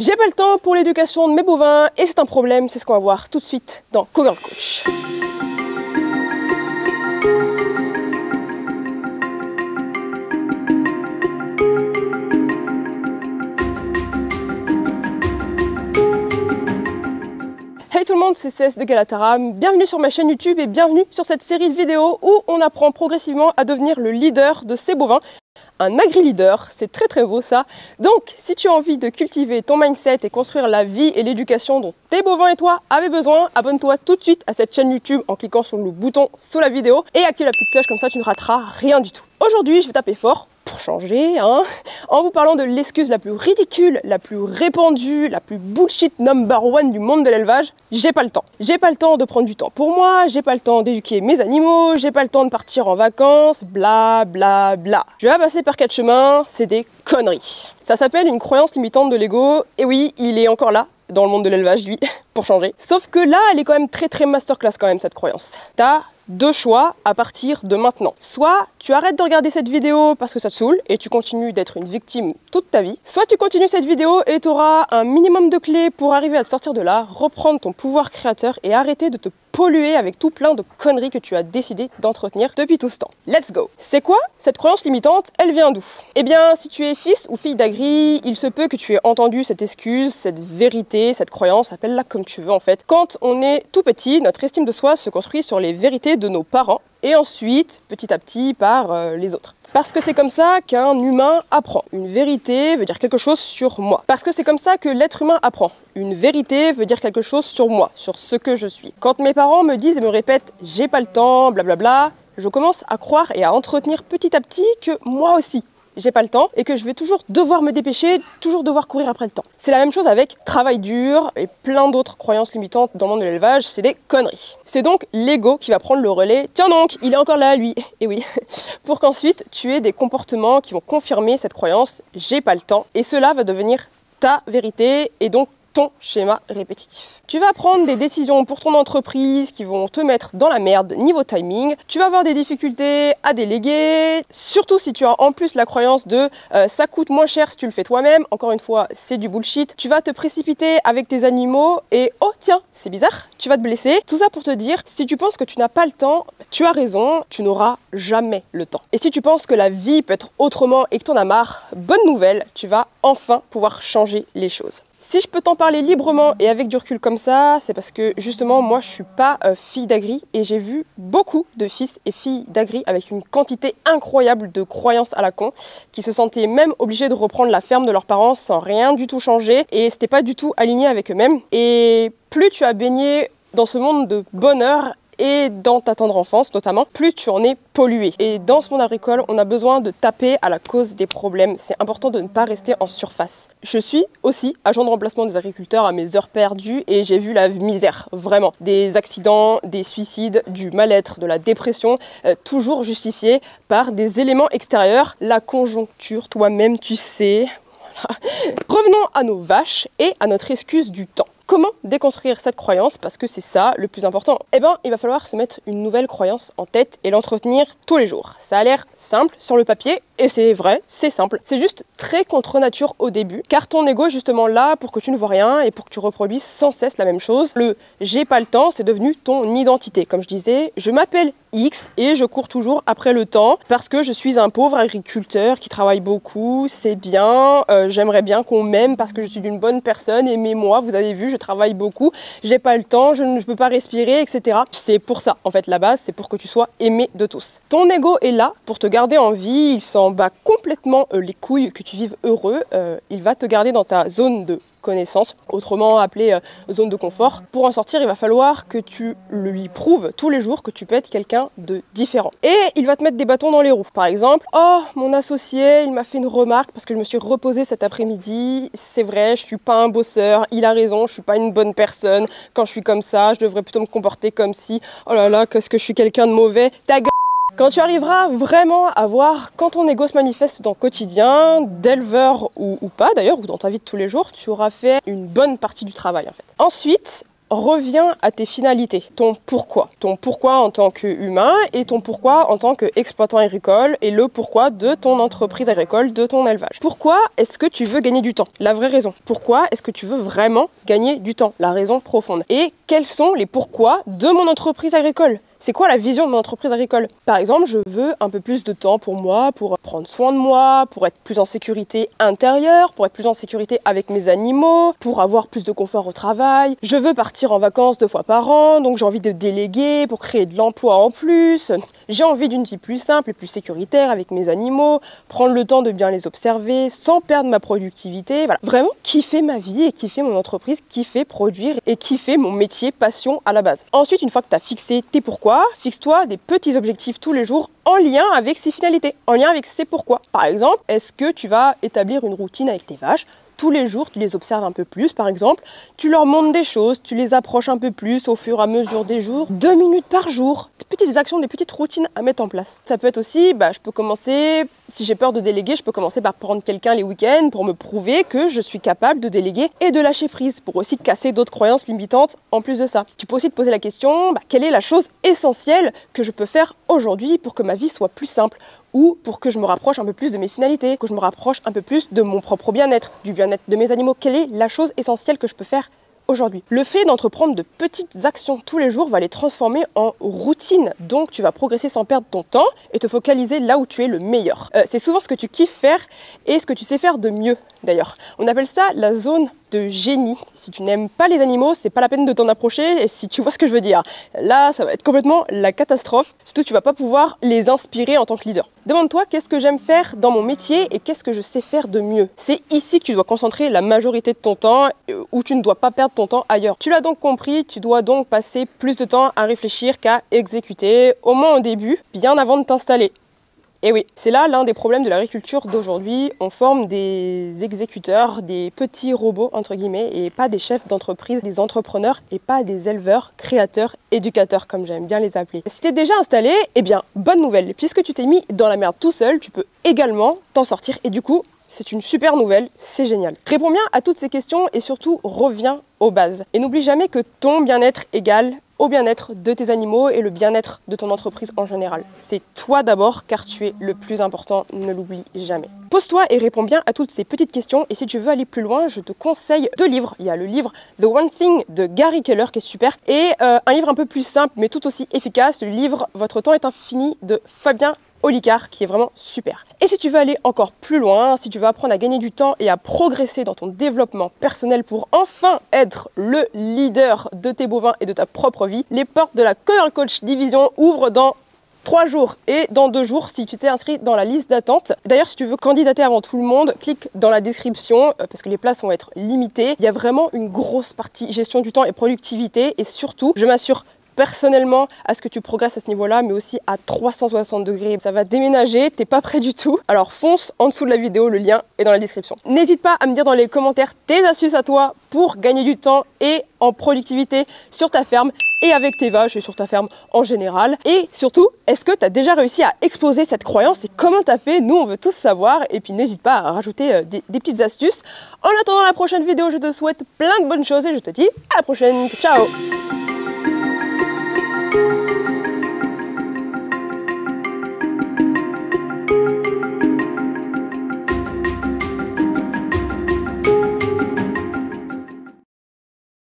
J'ai pas le temps pour l'éducation de mes bovins et c'est un problème, c'est ce qu'on va voir tout de suite dans Cowgirl Coach. Hey tout le monde, c'est CS de Galataram, bienvenue sur ma chaîne YouTube et bienvenue sur cette série de vidéos où on apprend progressivement à devenir le leader de ses bovins. Un agri-leader, c'est très beau ça. Donc, si tu as envie de cultiver ton mindset et construire la vie et l'éducation dont tes bovins et toi avaient besoin, abonne-toi tout de suite à cette chaîne YouTube en cliquant sur le bouton sous la vidéo et active la petite cloche, comme ça tu ne rateras rien du tout. Aujourd'hui, je vais taper fort, pour changer, en vous parlant de l'excuse la plus ridicule, la plus répandue, la plus bullshit number one du monde de l'élevage, j'ai pas le temps. J'ai pas le temps de prendre du temps pour moi, j'ai pas le temps d'éduquer mes animaux, j'ai pas le temps de partir en vacances, bla bla bla. Je vais passer par 4 chemins, c'est des conneries. Ça s'appelle une croyance limitante de l'ego, et oui, il est encore là, dans le monde de l'élevage, lui, pour changer. Sauf que là, elle est quand même très masterclass quand même, cette croyance. T'as deux choix à partir de maintenant. Soit tu arrêtes de regarder cette vidéo parce que ça te saoule et tu continues d'être une victime toute ta vie. Soit tu continues cette vidéo et tu auras un minimum de clés pour arriver à te sortir de là, reprendre ton pouvoir créateur et arrêter de te polluer avec tout plein de conneries que tu as décidé d'entretenir depuis tout ce temps. Let's go! C'est quoi cette croyance limitante? Elle vient d'où? Eh bien, si tu es fils ou fille d'agri, il se peut que tu aies entendu cette excuse, cette vérité, cette croyance, appelle-la comme tu veux en fait. Quand on est tout petit, notre estime de soi se construit sur les vérités de nos parents et ensuite, petit à petit, par les autres. Parce que c'est comme ça qu'un humain apprend. Une vérité veut dire quelque chose sur moi. Parce que c'est comme ça que l'être humain apprend. Une vérité veut dire quelque chose sur moi, sur ce que je suis. Quand mes parents me disent et me répètent « j'ai pas le temps », blablabla, je commence à croire et à entretenir petit à petit que moi aussi, j'ai pas le temps et que je vais toujours devoir me dépêcher, toujours devoir courir après le temps. C'est la même chose avec travail dur et plein d'autres croyances limitantes dans le monde de l'élevage, c'est des conneries. C'est donc l'ego qui va prendre le relais. Tiens donc, il est encore là lui, et oui, pour qu'ensuite tu aies des comportements qui vont confirmer cette croyance, j'ai pas le temps, et cela va devenir ta vérité et donc ton schéma répétitif. Tu vas prendre des décisions pour ton entreprise qui vont te mettre dans la merde niveau timing. Tu vas avoir des difficultés à déléguer, surtout si tu as en plus la croyance de ça coûte moins cher si tu le fais toi-même. Encore une fois, c'est du bullshit. Tu vas te précipiter avec tes animaux et oh tiens, c'est bizarre, tu vas te blesser. Tout ça pour te dire, si tu penses que tu n'as pas le temps, tu as raison, tu n'auras jamais le temps. Et si tu penses que la vie peut être autrement et que tu en as marre, bonne nouvelle, tu vas enfin pouvoir changer les choses. Si je peux t'en parler librement et avec du recul comme ça, c'est parce que justement moi je suis pas fille d'agri et j'ai vu beaucoup de fils et filles d'agri avec une quantité incroyable de croyances à la con qui se sentaient même obligés de reprendre la ferme de leurs parents sans rien du tout changer et c'était pas du tout aligné avec eux-mêmes. Et plus tu as baigné dans ce monde de bonheur et dans ta tendre enfance notamment, plus tu en es pollué. Et dans ce monde agricole, on a besoin de taper à la cause des problèmes. C'est important de ne pas rester en surface. Je suis aussi agent de remplacement des agriculteurs à mes heures perdues et j'ai vu la misère, vraiment. Des accidents, des suicides, du mal-être, de la dépression, toujours justifiés par des éléments extérieurs. La conjoncture, toi-même tu sais. Voilà. Revenons à nos vaches et à notre excuse du temps. Comment déconstruire cette croyance? Parce que c'est ça le plus important. Eh bien, il va falloir se mettre une nouvelle croyance en tête et l'entretenir tous les jours. Ça a l'air simple sur le papier, et c'est vrai, c'est simple. C'est juste très contre nature au début, car ton ego est justement là pour que tu ne vois rien et pour que tu reproduises sans cesse la même chose. Le « j'ai pas le temps », c'est devenu ton identité. Comme je disais, je m'appelle X et je cours toujours après le temps parce que je suis un pauvre agriculteur qui travaille beaucoup, c'est bien, j'aimerais bien qu'on m'aime parce que je suis une bonne personne, aimez-moi, vous avez vu, je travaille beaucoup, j'ai pas le temps, je ne peux pas respirer, etc. C'est pour ça, en fait, la base, c'est pour que tu sois aimé de tous. Ton ego est là pour te garder en vie, il s'en bat complètement les couilles que tu vives heureux, il va te garder dans ta zone de connaissance, autrement appelée zone de confort. Pour en sortir, il va falloir que tu lui prouves tous les jours que tu peux être quelqu'un de différent. Et il va te mettre des bâtons dans les roues. Par exemple, oh, mon associé, il m'a fait une remarque parce que je me suis reposée cet après-midi. C'est vrai, je suis pas un bosseur, il a raison, je suis pas une bonne personne. Quand je suis comme ça, je devrais plutôt me comporter comme si, oh là là, qu'est-ce que je suis quelqu'un de mauvais. Ta gueule! Quand tu arriveras vraiment à voir quand ton ego se manifeste dans le quotidien, d'éleveur ou pas d'ailleurs, ou dans ta vie de tous les jours, tu auras fait une bonne partie du travail en fait. Ensuite, reviens à tes finalités, ton pourquoi en tant qu'humain et ton pourquoi en tant qu'exploitant agricole et le pourquoi de ton entreprise agricole, de ton élevage. Pourquoi est-ce que tu veux gagner du temps? La vraie raison. Pourquoi est-ce que tu veux vraiment gagner du temps? La raison profonde. Et quels sont les pourquoi de mon entreprise agricole? C'est quoi la vision de mon entreprise agricole? Par exemple, je veux un peu plus de temps pour moi, pour prendre soin de moi, pour être plus en sécurité intérieure, pour être plus en sécurité avec mes animaux, pour avoir plus de confort au travail. Je veux partir en vacances 2 fois par an, donc j'ai envie de déléguer pour créer de l'emploi en plus. J'ai envie d'une vie plus simple et plus sécuritaire avec mes animaux, prendre le temps de bien les observer sans perdre ma productivité. Voilà. Vraiment kiffer ma vie et kiffer mon entreprise, kiffer produire et kiffer mon métier, passion à la base. Ensuite, une fois que tu as fixé tes pourquoi, fixe-toi des petits objectifs tous les jours en lien avec ces finalités, en lien avec ces pourquoi. Par exemple, est-ce que tu vas établir une routine avec tes vaches? Tous les jours, tu les observes un peu plus, par exemple. Tu leur montres des choses, tu les approches un peu plus au fur et à mesure des jours. 2 minutes par jour. Des petites actions, des petites routines à mettre en place. Ça peut être aussi, je peux commencer, si j'ai peur de déléguer, je peux commencer par prendre quelqu'un les week-ends pour me prouver que je suis capable de déléguer et de lâcher prise, pour aussi casser d'autres croyances limitantes en plus de ça. Tu peux aussi te poser la question, quelle est la chose essentielle que je peux faire aujourd'hui pour que ma vie soit plus simple? Ou pour que je me rapproche un peu plus de mes finalités, que je me rapproche un peu plus de mon propre bien-être, du bien-être de mes animaux. Quelle est la chose essentielle que je peux faire aujourd'hui? Le fait d'entreprendre de petites actions tous les jours va les transformer en routine. Donc tu vas progresser sans perdre ton temps et te focaliser là où tu es le meilleur. C'est souvent ce que tu kiffes faire et ce que tu sais faire de mieux d'ailleurs. On appelle ça la zone de génie. Si tu n'aimes pas les animaux, c'est pas la peine de t'en approcher, et si tu vois ce que je veux dire. Là, ça va être complètement la catastrophe. Surtout, tu vas pas pouvoir les inspirer en tant que leader. Demande-toi qu'est-ce que j'aime faire dans mon métier et qu'est-ce que je sais faire de mieux. C'est ici que tu dois concentrer la majorité de ton temps, où tu ne dois pas perdre ton temps ailleurs. Tu l'as donc compris, tu dois donc passer plus de temps à réfléchir qu'à exécuter, au moins au début, bien avant de t'installer. Et oui, c'est là l'un des problèmes de l'agriculture d'aujourd'hui. On forme des exécuteurs, des petits robots entre guillemets, et pas des chefs d'entreprise, des entrepreneurs, et pas des éleveurs, créateurs, éducateurs comme j'aime bien les appeler. Si tu es déjà installé, eh bien bonne nouvelle, puisque tu t'es mis dans la merde tout seul, tu peux également t'en sortir, et du coup, c'est une super nouvelle, c'est génial. Réponds bien à toutes ces questions et surtout reviens aux bases. Et n'oublie jamais que ton bien-être égale au bien-être de tes animaux et le bien-être de ton entreprise en général. C'est toi d'abord, car tu es le plus important, ne l'oublie jamais. Pose-toi et réponds bien à toutes ces petites questions, et si tu veux aller plus loin, je te conseille 2 livres. Il y a le livre The One Thing de Gary Keller qui est super, et un livre un peu plus simple mais tout aussi efficace, le livre Votre temps est infini de Fabien Olicard, qui est vraiment super. Et si tu veux aller encore plus loin, si tu veux apprendre à gagner du temps et à progresser dans ton développement personnel pour enfin être le leader de tes bovins et de ta propre vie, les portes de la Kernel Coach Division ouvrent dans 3 jours et dans 2 jours si tu t'es inscrit dans la liste d'attente. D'ailleurs, si tu veux candidater avant tout le monde, clique dans la description parce que les places vont être limitées. Il y a vraiment une grosse partie gestion du temps et productivité, et surtout, je m'assure personnellement à ce que tu progresses à ce niveau-là, mais aussi à 360 degrés. Ça va déménager, t'es pas prêt du tout. Alors fonce en dessous de la vidéo, le lien est dans la description. N'hésite pas à me dire dans les commentaires tes astuces à toi pour gagner du temps et en productivité sur ta ferme et avec tes vaches et sur ta ferme en général. Et surtout, est-ce que tu as déjà réussi à exploser cette croyance et comment tu as fait? Nous, on veut tous savoir. Et puis n'hésite pas à rajouter des petites astuces. En attendant la prochaine vidéo, je te souhaite plein de bonnes choses et je te dis à la prochaine. Ciao!